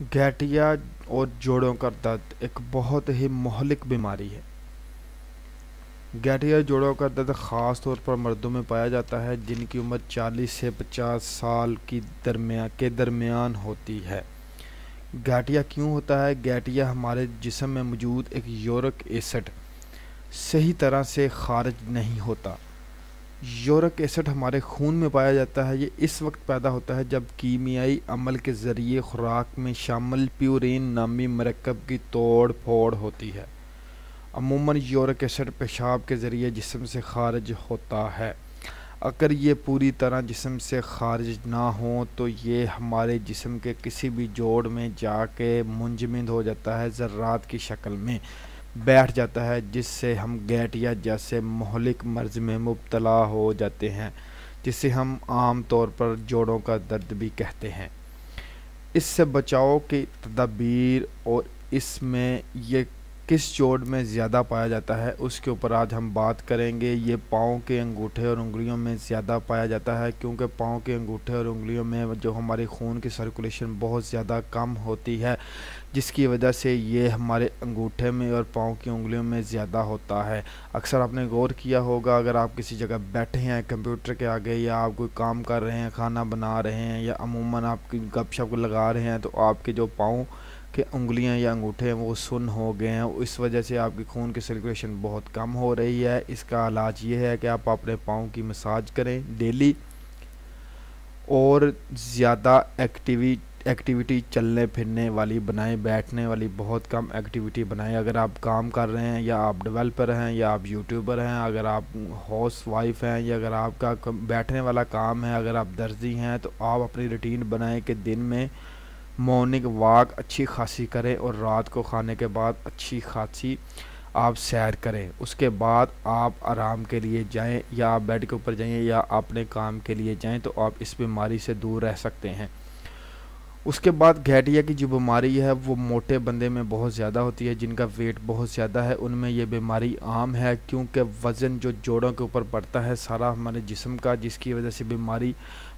गठिया और जोड़ों का दर्द एक बहुत ही मोहलिक बीमारी है। गठिया जोड़ों का दर्द ख़ास तौर पर मर्दों में पाया जाता है जिनकी उम्र 40 से 50 साल की दरमियान होती है। गठिया क्यों होता है? गठिया हमारे जिस्म में मौजूद एक यूरिक एसिड सही तरह से खारिज नहीं होता। यूरिक एसिड हमारे खून में पाया जाता है। ये इस वक्त पैदा होता है जब कीमियाई अमल के ज़रिए खुराक में शामिल प्यूरिन नामी मरकब की तोड़ फोड़ होती है। अमूमन यूरिक एसिड पेशाब के ज़रिए जिस्म से खारिज होता है। अगर ये पूरी तरह जिस्म से खारिज ना हो तो ये हमारे जिस्म के किसी भी जोड़ में जाके मुंजमद हो जाता है, ज़र्रात की शक्ल में बैठ जाता है, जिससे हम गठिया जैसे मोहलिक मर्ज़ में मुब्तला हो जाते हैं, जिसे हम आम तौर पर जोड़ों का दर्द भी कहते हैं। इससे बचाव की तदाबीर और इसमें ये किस जोड़ में ज़्यादा पाया जाता है उसके ऊपर आज हम बात करेंगे। ये पाँव के अंगूठे और उंगलियों में ज़्यादा पाया जाता है, क्योंकि पाँव के अंगूठे और उंगलियों में जो हमारे खून की सर्कुलेशन बहुत ज़्यादा कम होती है, जिसकी वजह से ये हमारे अंगूठे में और पाँव की उंगलियों में ज़्यादा होता है। अक्सर आपने गौर किया होगा, अगर आप किसी जगह बैठे हैं कंप्यूटर के आगे, या आप कोई काम कर रहे हैं, खाना बना रहे हैं, या अमूमन आप गपशप लगा रहे हैं, तो आपके जो पाँव के उंगलियां या अंगूठे हैं वो सुन्न हो गए हैं। इस वजह से आपकी खून की सर्कुलेशन बहुत कम हो रही है। इसका इलाज ये है कि आप अपने पाँव की मसाज करें डेली, और ज़्यादा एक्टिविटी चलने फिरने वाली बनाएं, बैठने वाली बहुत कम एक्टिविटी बनाएं। अगर आप काम कर रहे हैं, या आप डेवलपर हैं, या आप यूट्यूबर हैं, अगर आप हाउस वाइफ हैं, या अगर आपका बैठने वाला काम है, अगर आप दर्जी हैं, तो आप अपनी रूटीन बनाएं कि दिन में मॉर्निंग वॉक अच्छी खासी करें और रात को खाने के बाद अच्छी खासी आप सैर करें। उसके बाद आप आराम के लिए जाएं, या आप बेड के ऊपर जाएं, या अपने काम के लिए जाएं, तो आप इस बीमारी से दूर रह सकते हैं। उसके बाद गठिया की जो बीमारी है वो मोटे बंदे में बहुत ज़्यादा होती है, जिनका वेट बहुत ज़्यादा है उनमें ये बीमारी आम है, क्योंकि वज़न जो जोड़ों के ऊपर पड़ता है सारा हमारे जिस्म का, जिसकी वजह से बीमारी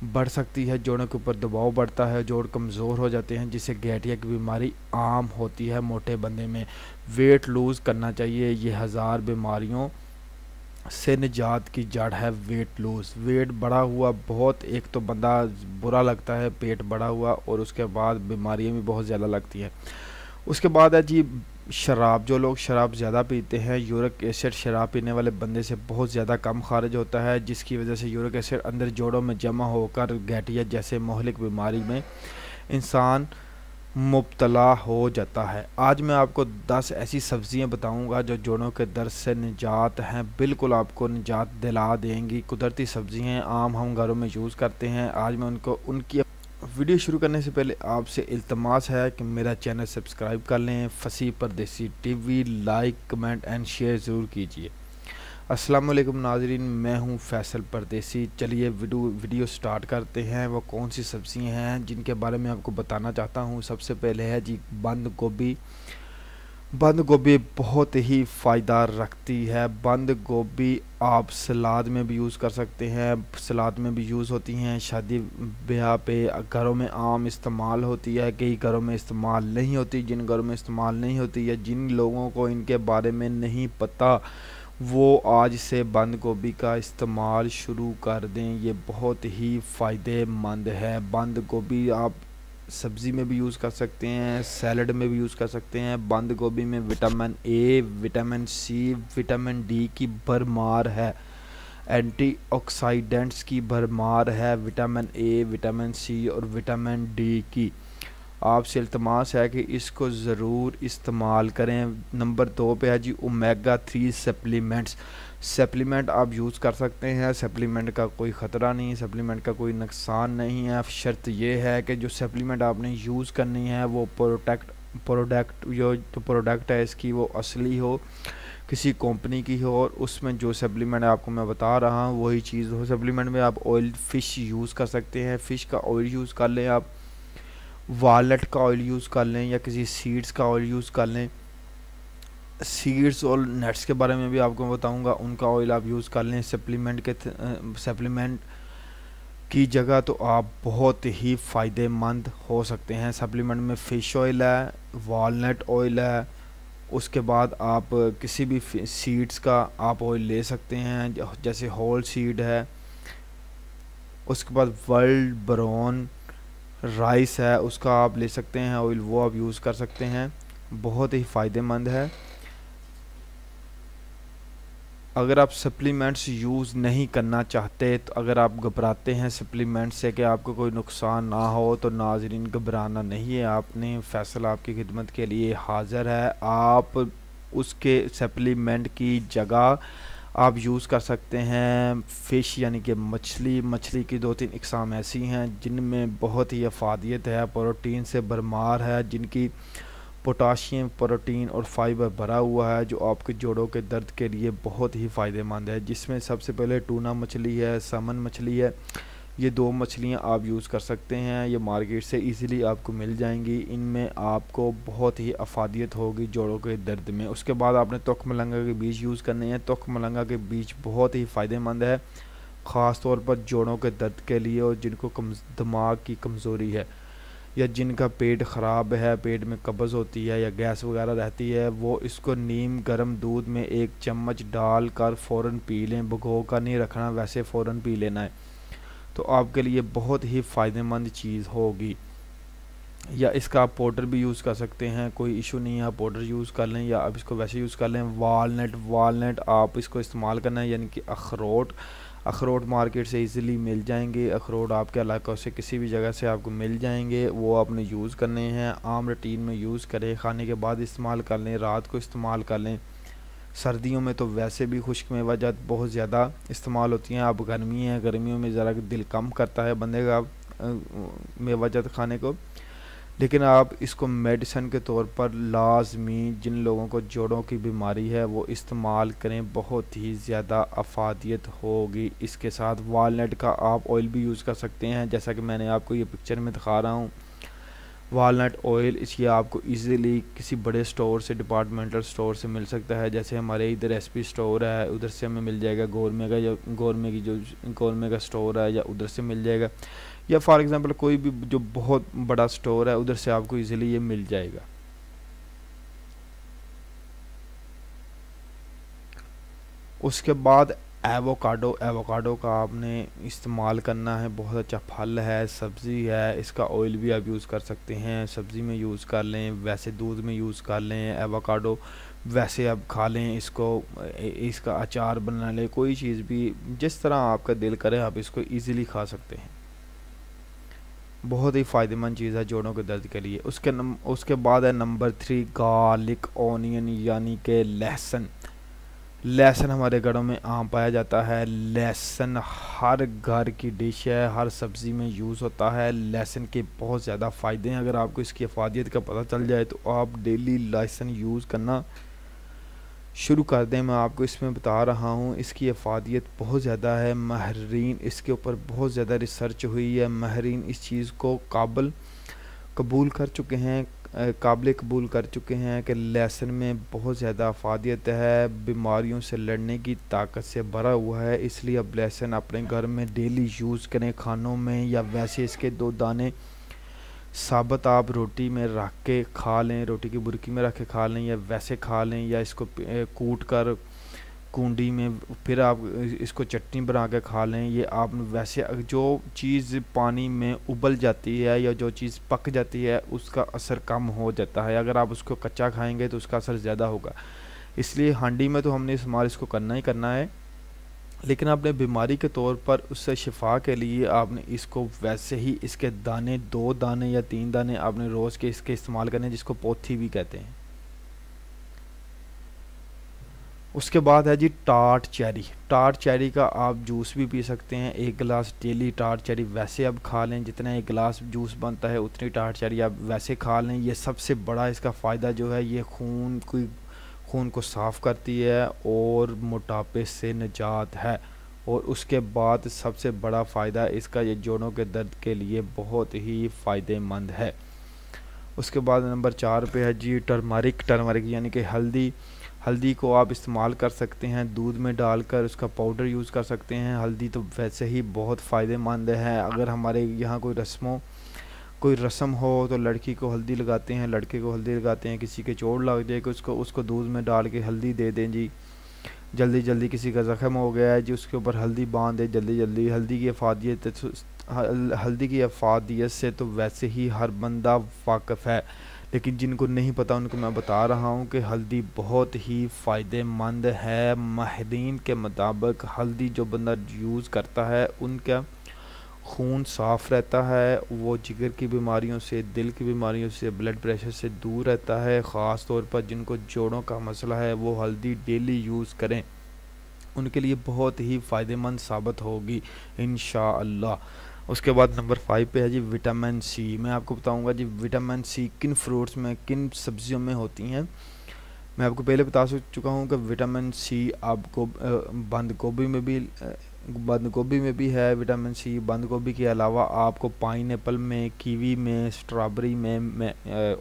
बढ़ सकती है। जोड़ों के ऊपर दबाव बढ़ता है, जोड़ कमज़ोर हो जाते हैं, जिससे गठिया की बीमारी आम होती है मोटे बंदे में। वेट लूज़ करना चाहिए, ये हज़ार बीमारियों से निजात की जड़ है वेट लूज़। वेट बढ़ा हुआ बहुत, एक तो बंदा बुरा लगता है पेट बढ़ा हुआ, और उसके बाद बीमारियां भी बहुत ज़्यादा लगती हैं। उसके बाद है जी शराब। जो लोग शराब ज़्यादा पीते हैं, यूरिक एसिड शराब पीने वाले बंदे से बहुत ज़्यादा कम खारिज होता है, जिसकी वजह से यूरिक एसिड अंदर जोड़ों में जमा होकर गठिया जैसे मोहलिक बीमारी में इंसान मुब्तला हो जाता है। आज मैं आपको 10 ऐसी सब्ज़ियां बताऊंगा जो जोड़ों के दर्द से निजात हैं, बिल्कुल आपको निजात दिला देंगी। कुदरती सब्ज़ियां हैं, आम हम घरों में यूज़ करते हैं। आज मैं उनकी वीडियो शुरू करने से पहले आपसे इल्तमास है कि मेरा चैनल सब्सक्राइब कर लें। फसीह परदेसी TV like comment and share ज़रूर कीजिए। अस्सलाम वालेकुम नाजरीन, मैं हूं फैसल परदेसी। चलिए वीडियो स्टार्ट करते हैं। वो कौन सी सब्ज़ियां हैं जिनके बारे में आपको बताना चाहता हूं। सबसे पहले है जी बंद गोभी। बंद गोभी बहुत ही फ़ायदा रखती है। बंद गोभी आप सलाद में भी यूज़ कर सकते हैं, सलाद में भी यूज़ होती हैं, शादी ब्याह पे घरों में आम इस्तेमाल होती है, कई घरों में इस्तेमाल नहीं होती। जिन घरों में इस्तेमाल नहीं होती है, जिन लोगों को इनके बारे में नहीं पता, वो आज से बंद गोभी का इस्तेमाल शुरू कर दें। ये बहुत ही फ़ायदेमंद है। बंद गोभी आप सब्ज़ी में भी यूज़ कर सकते हैं, सैलड में भी यूज़ कर सकते हैं। बंद गोभी में vitamin A, vitamin C, vitamin D की भरमार है, एंटीऑक्सीडेंट्स की भरमार है, विटामिन ए, विटामिन सी और विटामिन डी की। आपसे इल्तमास है कि इसको ज़रूर इस्तेमाल करें। नंबर 2 पे है जी ओमेगा 3 सप्लीमेंट्स। सप्लीमेंट आप यूज़ कर सकते हैं, सप्लीमेंट का कोई ख़तरा नहीं, सप्लीमेंट का कोई नुकसान नहीं है। शर्त ये है कि जो सप्लीमेंट आपने यूज़ करनी है वो प्रोडक्ट है इसकी वो असली हो, किसी कंपनी की हो, और उसमें जो सप्लीमेंट आपको मैं बता रहा हूँ वही चीज़ हो। सप्लीमेंट में आप ऑयल फ़िश यूज़ कर सकते हैं, फ़िश का ऑयल यूज़ कर लें, आप वालनट का ऑयल यूज़ कर लें, या किसी सीड्स का ऑयल यूज़ कर लें। सीड्स और नट्स के बारे में भी आपको बताऊंगा, उनका ऑयल आप यूज़ कर लें। सप्लीमेंट की जगह तो आप बहुत ही फ़ायदेमंद हो सकते हैं। सप्लीमेंट में फ़िश ऑयल है, वॉलनट ऑयल है, उसके बाद आप किसी भी सीड्स का आप ऑयल ले सकते हैं, जैसे होल सीड है। उसके बाद वर्ल्ड ब्राउन राइस है, उसका आप ले सकते हैं ऑयल, वो आप यूज़ कर सकते हैं, बहुत ही फ़ायदेमंद है। अगर आप सप्लीमेंट्स यूज़ नहीं करना चाहते, तो अगर आप घबराते हैं सप्लीमेंट से कि आपको कोई नुकसान ना हो, तो नाज़रीन घबराना नहीं है, आपने फैसल आपकी खिदमत के लिए हाज़िर है। आप उसके सप्लीमेंट की जगह आप यूज़ कर सकते हैं फ़िश यानी कि मछली की 2-3 इकसाम ऐसी हैं जिनमें बहुत ही अफादियत है, प्रोटीन से भरमार है, जिनकी पोटाशियम, प्रोटीन और फाइबर भरा हुआ है, जो आपके जोड़ों के दर्द के लिए बहुत ही फ़ायदेमंद है। जिसमें सबसे पहले टूना मछली है, सामन मछली है, ये 2 मछलियाँ आप यूज़ कर सकते हैं। ये मार्केट से इजीली आपको मिल जाएंगी। इनमें आपको बहुत ही अफादियत होगी जोड़ों के दर्द में। उसके बाद आपने तुख मलंगा के बीज यूज़ करने हैं। तुख मलंगा के बीज बहुत ही फ़ायदेमंद है, ख़ास तौर पर जोड़ों के दर्द के लिए, और जिनको दिमाग की कमज़ोरी है या जिनका पेट ख़राब है, पेट में कब्ज़ होती है या गैस वगैरह रहती है, वो इसको नीम गर्म दूध में 1 चम्मच डाल कर फ़ौरन पी लें। भिगो कर नहीं रखना, वैसे फ़ौरन पी लेना है, तो आपके लिए बहुत ही फ़ायदेमंद चीज़ होगी। या इसका आप पाउडर भी यूज़ कर सकते हैं, कोई इशू नहीं है, आप पाउडर यूज़ कर लें या आप इसको वैसे यूज़ कर लें। वालनट आप इसको इस्तेमाल करना है, यानी कि अखरोट मार्केट से इजीली मिल जाएंगे। अखरोट आपके इलाकों से किसी भी जगह से आपको मिल जाएंगे, वो आपने यूज़ करने हैं। आम रूटीन में यूज़ करें, खाने के बाद इस्तेमाल कर लें, रात को इस्तेमाल कर लें। सर्दियों में तो वैसे भी खुश्क मेवाजात बहुत ज़्यादा इस्तेमाल होती हैं। अब गर्मी है, गर्मियों में ज़रा दिल कम करता है बंदे का मेवाजात खाने को, लेकिन आप इसको मेडिसन के तौर पर लाजमी, जिन लोगों को जोड़ों की बीमारी है वो इस्तेमाल करें, बहुत ही ज़्यादा अफादियत होगी। इसके साथ वालनट का आप ऑयल भी यूज़ कर सकते हैं, जैसा कि मैंने आपको ये पिक्चर में दिखा रहा हूँ। वालनट ऑयल इसलिए आपको इजीली किसी बड़े स्टोर से, डिपार्टमेंटल स्टोर से मिल सकता है। जैसे हमारे इधर एसपी स्टोर है, उधर से हमें मिल जाएगा। गौरमे का स्टोर है, या उधर से मिल जाएगा, या फॉर एग्ज़ाम्पल कोई भी जो बहुत बड़ा स्टोर है, उधर से आपको इजीली ये मिल जाएगा। उसके बाद एवोकाडो का आपने इस्तेमाल करना है, बहुत अच्छा फल है, सब्ज़ी है, इसका ऑयल भी आप यूज़ कर सकते हैं। सब्ज़ी में यूज़ कर लें, वैसे दूध में यूज़ कर लें। एवोकाडो वैसे आप खा लें, इसको इसका अचार बना लें, कोई चीज़ भी जिस तरह आपका दिल करे आप इसको ईज़िली खा सकते हैं। बहुत ही फ़ायदेमंद चीज़ है जोड़ों के दर्द के लिए। उसके बाद है नंबर 3 गार्लिक ऑनियन, यानी कि लहसुन। लहसुन हमारे घरों में आम पाया जाता है। लहसुन हर घर की डिश है, हर सब्ज़ी में यूज़ होता है। लहसुन के बहुत ज़्यादा फ़ायदे हैं। अगर आपको इसकी अफादियत का पता चल जाए तो आप डेली लहसुन यूज़ करना शुरू कर दें। मैं आपको इसमें बता रहा हूँ, इसकी अफादियत बहुत ज़्यादा है। माहिरीन इसके ऊपर बहुत ज़्यादा रिसर्च हुई है। माहिरीन इस चीज़ को कबूल कर चुके हैं, काबिल कबूल कर चुके हैं कि लहसुन में बहुत ज़्यादा अफादियत है, बीमारियों से लड़ने की ताकत से भरा हुआ है। इसलिए अब लहसुन अपने घर में डेली यूज़ करें, खानों में, या वैसे इसके 2 दाने साबुत आप रोटी में रख के खा लें, रोटी की बुरकी में रख के खा लें, या वैसे खा लें, या इसको कूट कर कूंडी में फिर आप इसको चटनी बना के खा लें। ये आप वैसे जो चीज़ पानी में उबल जाती है या जो चीज़ पक जाती है उसका असर कम हो जाता है। अगर आप उसको कच्चा खाएंगे तो उसका असर ज़्यादा होगा। इसलिए हांडी में तो हमने इस्तेमाल इसको करना ही करना है, लेकिन आपने बीमारी के तौर पर उससे शिफा के लिए आपने इसको वैसे ही इसके दाने 2 दाने या 3 दाने आपने रोज़ के इसके इस्तेमाल करने, जिसको पोथी भी कहते हैं। उसके बाद है जी टार्ट चेरी। टार्ट चेरी का आप जूस भी पी सकते हैं। 1 गिलास डेली टार्ट चेरी वैसे आप खा लें, जितना 1 गिलास जूस बनता है उतनी टार्ट चेरी आप वैसे खा लें। ये सबसे बड़ा इसका फ़ायदा जो है, ये खून को साफ़ करती है और मोटापे से निजात है। और उसके बाद सबसे बड़ा फ़ायदा इसका, ये जोड़ों के दर्द के लिए बहुत ही फ़ायदेमंद है। उसके बाद नंबर 4 पे है जी टर्मरिक यानी कि हल्दी। हल्दी को आप इस्तेमाल कर सकते हैं, दूध में डालकर उसका पाउडर यूज़ कर सकते हैं। हल्दी तो वैसे ही बहुत फ़ायदेमंद है। अगर हमारे यहाँ कोई रस्म हो तो लड़की को हल्दी लगाते हैं, लड़के को हल्दी लगाते हैं। किसी के चोट लग जाए कि उसको दूध में डाल के हल्दी दे दें जी। जल्दी जल्दी किसी का ज़ख़म हो गया है जी, उसके ऊपर हल्दी बांध दें जल्दी जल्दी। हल्दी की अफादियत से तो वैसे ही हर बंदा वाकिफ़ है, लेकिन जिनको नहीं पता उनको मैं बता रहा हूँ कि हल्दी बहुत ही फ़ायदेमंद है। माहिरीन के मुताबिक हल्दी जो बंदा यूज़ करता है उनका खून साफ़ रहता है, वो जिगर की बीमारियों से, दिल की बीमारियों से, ब्लड प्रेशर से दूर रहता है। ख़ास तौर पर जिनको जोड़ों का मसला है वो हल्दी डेली यूज़ करें, उनके लिए बहुत ही फ़ायदेमंद साबित होगी इंशाअल्लाह। उसके बाद नंबर 5 पे है जी विटामिन सी। मैं आपको बताऊंगा जी विटामिन सी किन फ्रूट्स में, किन सब्जियों में होती हैं। मैं आपको पहले बता चुका हूँ कि विटामिन सी आपको बंद गोभी में भी है विटामिन सी। बंद गोभी के अलावा आपको पाइनएप्पल में, कीवी में, स्ट्रॉबेरी में,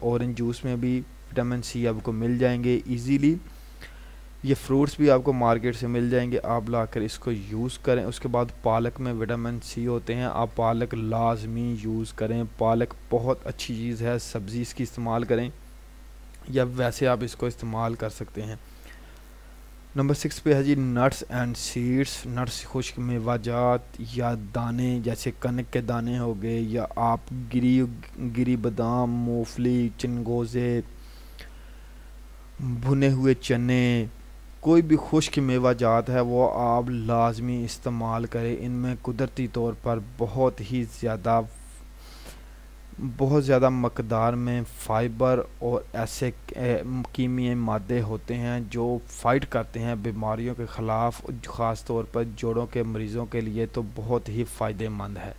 ऑरेंज जूस में भी विटामिन सी आपको मिल जाएंगे इजीली। ये फ्रूट्स भी आपको मार्केट से मिल जाएंगे, आप लाकर इसको यूज़ करें। उसके बाद पालक में विटामिन सी होते हैं, आप पालक लाजमी यूज़ करें। पालक बहुत अच्छी चीज़ है, सब्ज़ी इसकी इस्तेमाल करें या वैसे आप इसको इस्तेमाल कर सकते हैं। नंबर 6 पे है जी नट्स एंड सीड्स। नट्स खुश्क मेवाजात या दाने जैसे कनक के दाने हो गए, या आप गिरी बादाम, मूंगफली, चिनगोज़े, भुने हुए चने, कोई भी खुश्क मेवाजात है वो आप लाजमी इस्तेमाल करें। इनमें कुदरती तौर पर बहुत ज़्यादा मकदार में फ़ाइबर और ऐसे कीमियाई मादे होते हैं जो फ़ाइट करते हैं बीमारियों के ख़िलाफ़। ख़ास तौर पर जोड़ों के मरीज़ों के लिए तो बहुत ही फ़ायदेमंद है।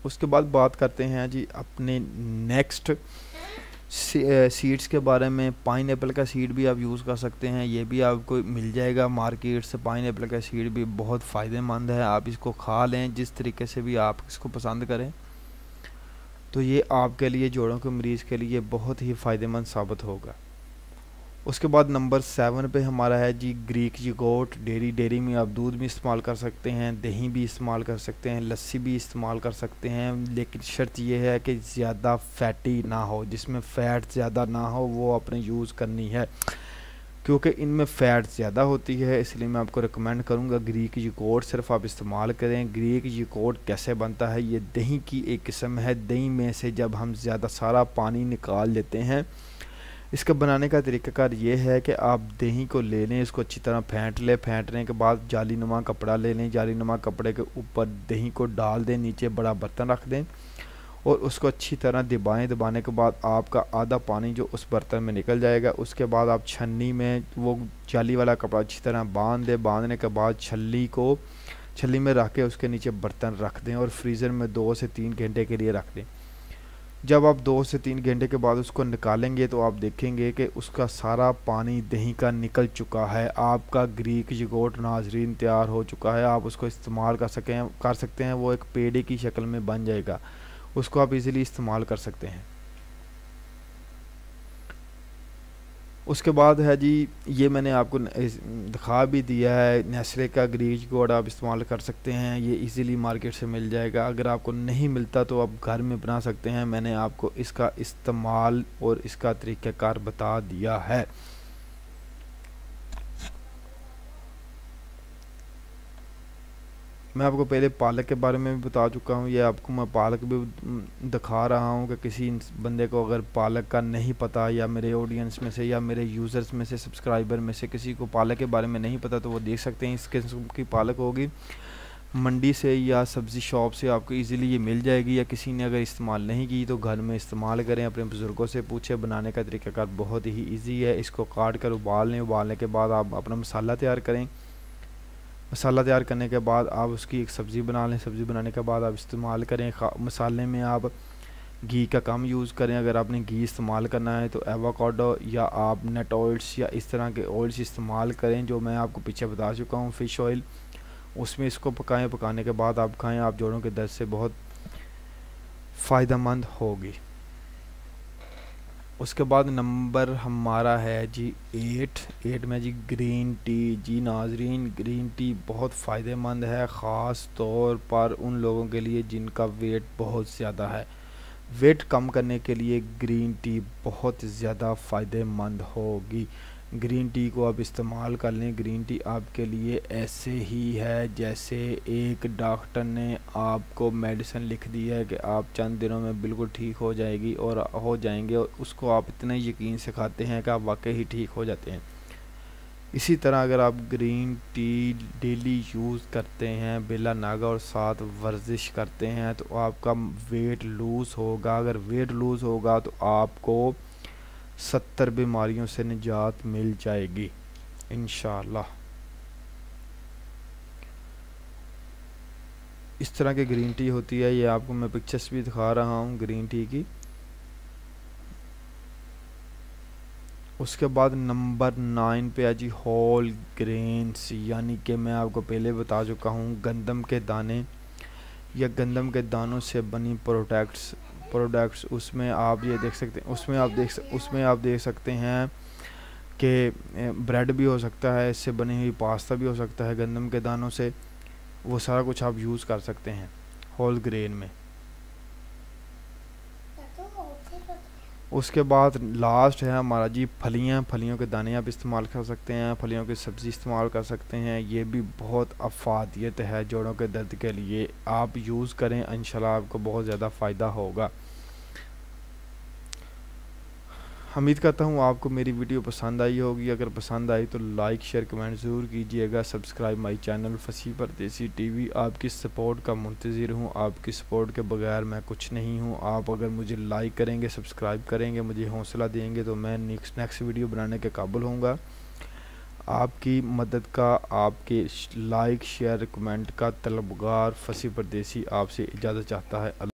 उसके बाद बात करते हैं जी अपने नेक्स्ट सीड्स के बारे में। पाइनएप्पल का सीड भी आप यूज़ कर सकते हैं, ये भी आपको मिल जाएगा मार्केट से। पाइनएप्पल का सीड भी बहुत फ़ायदेमंद है, आप इसको खा लें जिस तरीके से भी आप इसको पसंद करें, तो ये आपके लिए, जोड़ों के मरीज़ के लिए बहुत ही फ़ायदेमंद साबित होगा। उसके बाद नंबर 7 पे हमारा है जी ग्रीक योगर्ट। डेयरी में आप दूध भी इस्तेमाल कर सकते हैं, दही भी इस्तेमाल कर सकते हैं, लस्सी भी इस्तेमाल कर सकते हैं, लेकिन शर्त ये है कि ज़्यादा फैटी ना हो, जिसमें फ़ैट ज़्यादा ना हो वो आपने यूज़ करनी है, क्योंकि इनमें फ़ैट ज़्यादा होती है। इसलिए मैं आपको रिकमेंड करूँगा ग्रीक योगर्ट सिर्फ आप इस्तेमाल करें। ग्रीक योगर्ट कैसे बनता है, ये दही की एक किस्म है। दही में से जब हम ज़्यादा सारा पानी निकाल लेते हैं, इसका बनाने का तरीक़ाकार ये है कि आप दही को ले लें, इसको अच्छी तरह फेंट लें। फेंटने के बाद जालीनुमा कपड़ा ले लें, जालीनुमा कपड़े के ऊपर दही को डाल दें, नीचे बड़ा बर्तन रख दें और उसको अच्छी तरह दबाएं। दबाने के बाद आपका आधा पानी जो उस बर्तन में निकल जाएगा। उसके बाद आप छन्नी में वो जाली वाला कपड़ा अच्छी तरह बांध दें। बांधने के बाद छल्ली में रख के उसके नीचे बर्तन रख दें और फ्रीज़र में 2 से 3 घंटे के लिए रख दें। जब आप 2 से 3 घंटे के बाद उसको निकालेंगे तो आप देखेंगे कि उसका सारा पानी दही का निकल चुका है। आपका ग्रीक योगर्ट नाजरीन तैयार हो चुका है, आप उसको इस्तेमाल कर सकते हैं। वो एक पेड़े की शक्ल में बन जाएगा, उसको आप इजीली इस्तेमाल कर सकते हैं। उसके बाद है जी, ये मैंने आपको दिखा भी दिया है, नेस्ले का ग्रीक योगर्ट आप इस्तेमाल कर सकते हैं, ये इजीली मार्केट से मिल जाएगा। अगर आपको नहीं मिलता तो आप घर में बना सकते हैं, मैंने आपको इसका इस्तेमाल और इसका तरीक़ाकार बता दिया है। मैं आपको पहले पालक के बारे में भी बता चुका हूँ, ये आपको मैं पालक भी दिखा रहा हूँ कि किसी बंदे को अगर पालक का नहीं पता, या मेरे ऑडियंस में से या मेरे यूज़र्स में से, सब्सक्राइबर में से किसी को पालक के बारे में नहीं पता, तो वो देख सकते हैं। इस किस्म की पालक होगी मंडी से या सब्ज़ी शॉप से आपको इजीली ये मिल जाएगी, या किसी ने अगर इस्तेमाल नहीं की तो घर में इस्तेमाल करें। अपने बुज़ुर्गों से पूछें, बनाने का तरीक़ाकार बहुत ही ईजी है। इसको काट कर उबाल लें, उबालने के बाद आप अपना मसाला तैयार करें। मसाला तैयार करने के बाद आप उसकी एक सब्ज़ी बना लें। सब्ज़ी बनाने के बाद आप इस्तेमाल करें। मसाले में आप घी का कम यूज़ करें। अगर आपने घी इस्तेमाल करना है तो एवोकाडो या आप नट ऑयल्स या इस तरह के ऑयल्स इस्तेमाल करें, जो मैं आपको पीछे बता चुका हूँ, फ़िश ऑयल, उसमें इसको पकाएं। पकाने के बाद आप खाएं, आप जोड़ों के दर्द से बहुत फ़ायदेमंद होगी। उसके बाद नंबर हमारा है जी 8 में जी ग्रीन टी। जी नाजरीन, ग्रीन टी बहुत फ़ायदेमंद है, ख़ास तौर पर उन लोगों के लिए जिनका वेट बहुत ज़्यादा है। वेट कम करने के लिए ग्रीन टी बहुत ज़्यादा फ़ायदेमंद होगी। ग्रीन टी को आप इस्तेमाल कर लें। ग्रीन टी आपके लिए ऐसे ही है जैसे एक डॉक्टर ने आपको मेडिसिन लिख दी है कि आप चंद दिनों में बिल्कुल ठीक हो जाएगी और हो जाएंगे, और उसको आप इतने यकीन से खाते हैं कि आप वाकई ही ठीक हो जाते हैं। इसी तरह अगर आप ग्रीन टी डेली यूज़ करते हैं बिला नागा और साथ वर्जिश करते हैं तो आपका वेट लूज़ होगा। अगर वेट लूज़ होगा तो आपको 70 बीमारियों से निजात मिल जाएगी इंशाअल्लाह। इस तरह की ग्रीन टी होती है, ये आपको मैं पिक्चर्स भी दिखा रहा हूँ ग्रीन टी की। उसके बाद नंबर 9 पे है जी होल ग्रेन्स, यानी कि मैं आपको पहले बता चुका हूँ गंदम के दाने या गंदम के दानों से बनी प्रोडक्ट्स उसमें आप ये देख सकते हैं, उसमें आप देख सकते हैं कि ब्रेड भी हो सकता है, इससे बनी हुई पास्ता भी हो सकता है गंदम के दानों से। वो सारा कुछ आप यूज़ कर सकते हैं होल ग्रेन में। उसके बाद लास्ट है हमारा जी फलियों के दाने आप इस्तेमाल कर सकते हैं, फलियों की सब्ज़ी इस्तेमाल कर सकते हैं। ये भी बहुत अफादियत है जोड़ों के दर्द के लिए, आप यूज़ करें, इंशाल्लाह आपको बहुत ज़्यादा फ़ायदा होगा। उम्मीद करता हूँ आपको मेरी वीडियो पसंद आई होगी। अगर पसंद आई तो लाइक शेयर कमेंट ज़रूर कीजिएगा। सब्सक्राइब माई चैनल फसी परदेसी टीवी। आपकी सपोर्ट का मुंतज़िर हूँ, आपकी सपोर्ट के बगैर मैं कुछ नहीं हूँ। आप अगर मुझे लाइक करेंगे, सब्सक्राइब करेंगे, मुझे हौसला देंगे तो मैं नेक्स्ट वीडियो बनाने के काबिल होऊंगा। आपकी मदद का, आपके लाइक शेयर कमेंट का तलबगार फसी परदेसी आपसे इजाज़त चाहता है।